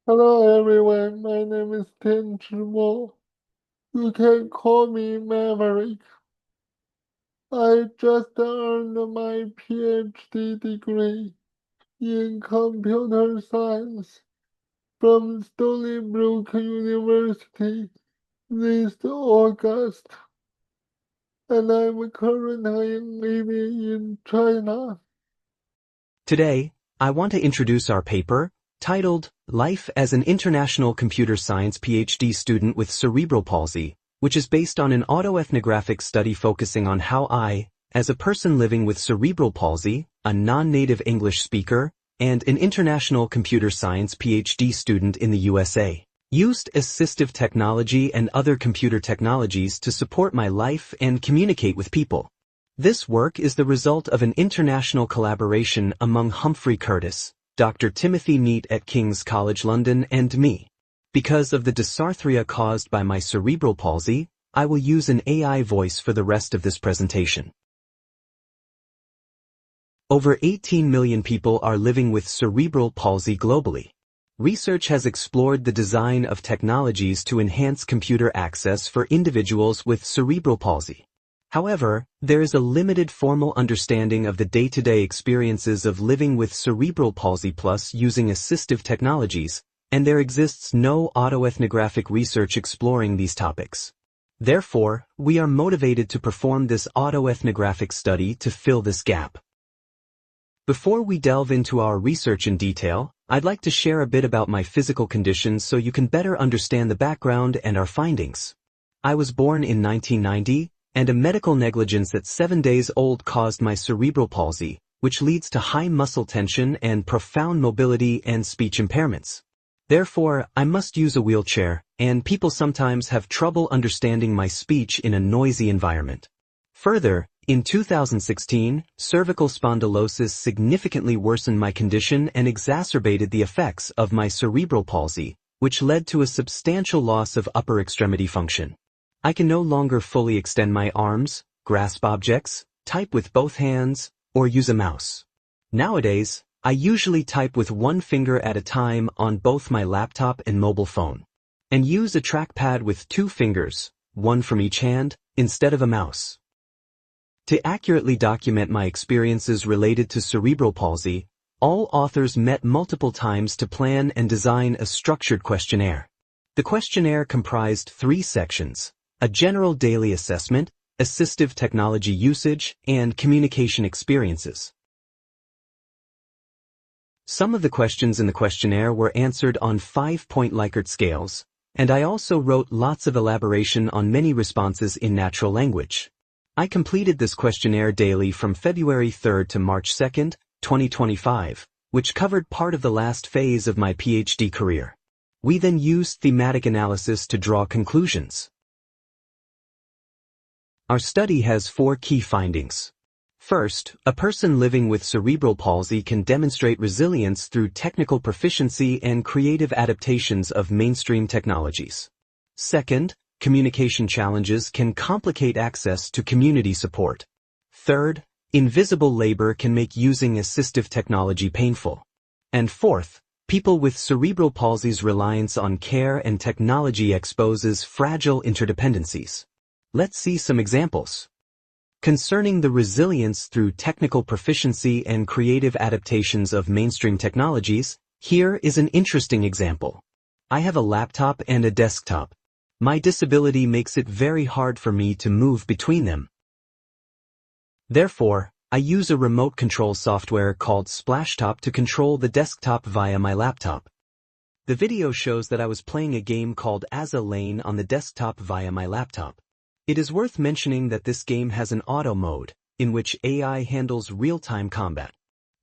Hello everyone, my name is Cerebral. You can call me Maverick. I just earned my PhD degree in computer science from Stony Brook University this August, and I'm currently living in China. Today, I want to introduce our paper, titled Life as an International Computer Science PhD Student with Cerebral Palsy, which is based on an autoethnographic study focusing on how I, as a person living with cerebral palsy, a non-native English speaker, and an international computer science PhD student in the USA, used assistive technology and other computer technologies to support my life and communicate with people. This work is the result of an international collaboration among Humphrey Curtis, Dr. Timothy Neat at King's College London and me. Because of the dysarthria caused by my cerebral palsy, I will use an AI voice for the rest of this presentation. Over 18 million people are living with cerebral palsy globally. Research has explored the design of technologies to enhance computer access for individuals with cerebral palsy. However, there is a limited formal understanding of the day-to-day experiences of living with cerebral palsy plus using assistive technologies, and there exists no autoethnographic research exploring these topics. Therefore, we are motivated to perform this autoethnographic study to fill this gap. Before we delve into our research in detail, I'd like to share a bit about my physical conditions so you can better understand the background and our findings. I was born in 1990, and a medical negligence at 7 days old caused my cerebral palsy, which leads to high muscle tension and profound mobility and speech impairments. Therefore, I must use a wheelchair, and people sometimes have trouble understanding my speech in a noisy environment. Further, in 2016, cervical spondylosis significantly worsened my condition and exacerbated the effects of my cerebral palsy, which led to a substantial loss of upper extremity function. I can no longer fully extend my arms, grasp objects, type with both hands, or use a mouse. Nowadays, I usually type with one finger at a time on both my laptop and mobile phone, and use a trackpad with 2 fingers, one from each hand, instead of a mouse. To accurately document my experiences related to cerebral palsy, all authors met multiple times to plan and design a structured questionnaire. The questionnaire comprised 3 sections: a general daily assessment, assistive technology usage, and communication experiences. Some of the questions in the questionnaire were answered on 5-point Likert scales, and I also wrote lots of elaboration on many responses in natural language. I completed this questionnaire daily from February 3rd to March 2nd, 2025, which covered part of the last phase of my PhD career. We then used thematic analysis to draw conclusions. Our study has 4 key findings. First, a person living with cerebral palsy can demonstrate resilience through technical proficiency and creative adaptations of mainstream technologies. Second, communication challenges can complicate access to community support. Third, invisible labor can make using assistive technology painful. And fourth, people with cerebral palsy's reliance on care and technology exposes fragile interdependencies. Let's see some examples. Concerning the resilience through technical proficiency and creative adaptations of mainstream technologies, here is an interesting example. I have a laptop and a desktop. My disability makes it very hard for me to move between them. Therefore, I use a remote control software called Splashtop to control the desktop via my laptop. The video shows that I was playing a game called Aza Lane on the desktop via my laptop. It is worth mentioning that this game has an auto mode, in which AI handles real-time combat.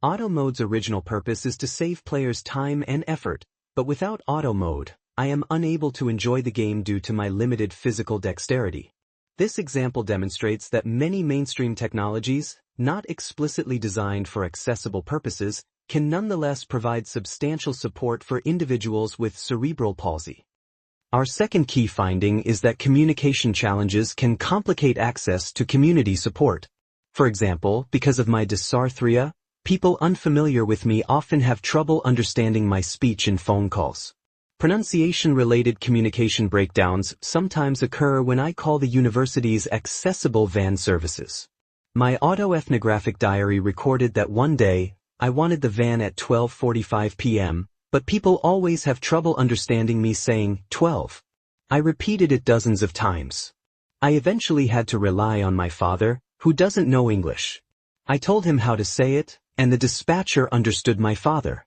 Auto mode's original purpose is to save players time and effort, but without auto mode, I am unable to enjoy the game due to my limited physical dexterity. This example demonstrates that many mainstream technologies, not explicitly designed for accessible purposes, can nonetheless provide substantial support for individuals with cerebral palsy. Our second key finding is that communication challenges can complicate access to community support. For example, because of my dysarthria, people unfamiliar with me often have trouble understanding my speech in phone calls. Pronunciation-related communication breakdowns sometimes occur when I call the university's accessible van services. My autoethnographic diary recorded that one day, I wanted the van at 12:45 p.m., but people always have trouble understanding me saying 12. I repeated it dozens of times. I eventually had to rely on my father, who doesn't know English. I told him how to say it, and the dispatcher understood my father.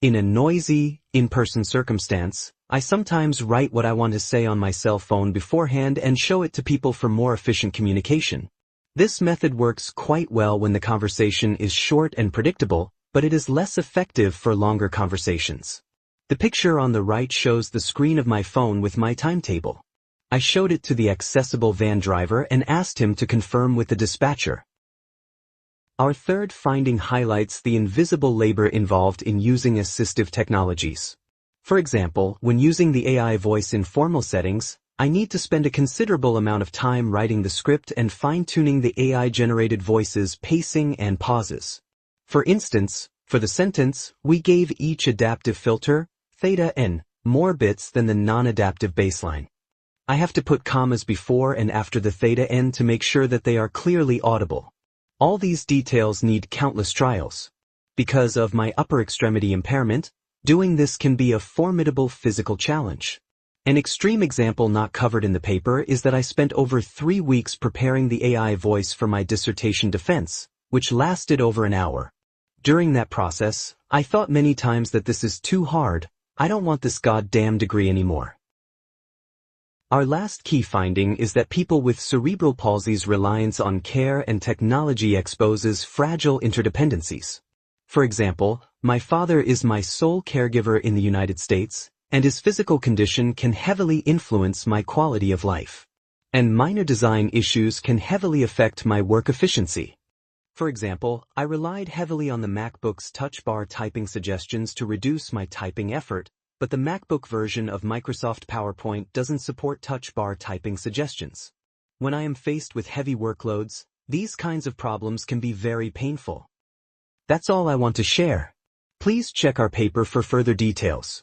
In a noisy, in-person circumstance, I sometimes write what I want to say on my cell phone beforehand and show it to people for more efficient communication. This method works quite well when the conversation is short and predictable, but it is less effective for longer conversations. The picture on the right shows the screen of my phone with my timetable. I showed it to the accessible van driver and asked him to confirm with the dispatcher. Our third finding highlights the invisible labor involved in using assistive technologies. For example, when using the AI voice in formal settings, I need to spend a considerable amount of time writing the script and fine-tuning the AI-generated voice's pacing and pauses. For instance, for the sentence, we gave each adaptive filter, theta n, more bits than the non-adaptive baseline. I have to put commas before and after the theta n to make sure that they are clearly audible. All these details need countless trials. Because of my upper extremity impairment, doing this can be a formidable physical challenge. An extreme example not covered in the paper is that I spent over 3 weeks preparing the AI voice for my dissertation defense, which lasted over an hour. During that process, I thought many times that this is too hard, I don't want this goddamn degree anymore. Our last key finding is that people with cerebral palsy's reliance on care and technology exposes fragile interdependencies. For example, my father is my sole caregiver in the United States, and his physical condition can heavily influence my quality of life. And minor design issues can heavily affect my work efficiency. For example, I relied heavily on the MacBook's touch bar typing suggestions to reduce my typing effort, but the MacBook version of Microsoft PowerPoint doesn't support touch bar typing suggestions. When I am faced with heavy workloads, these kinds of problems can be very painful. That's all I want to share. Please check our paper for further details.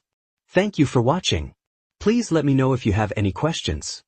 Thank you for watching. Please let me know if you have any questions.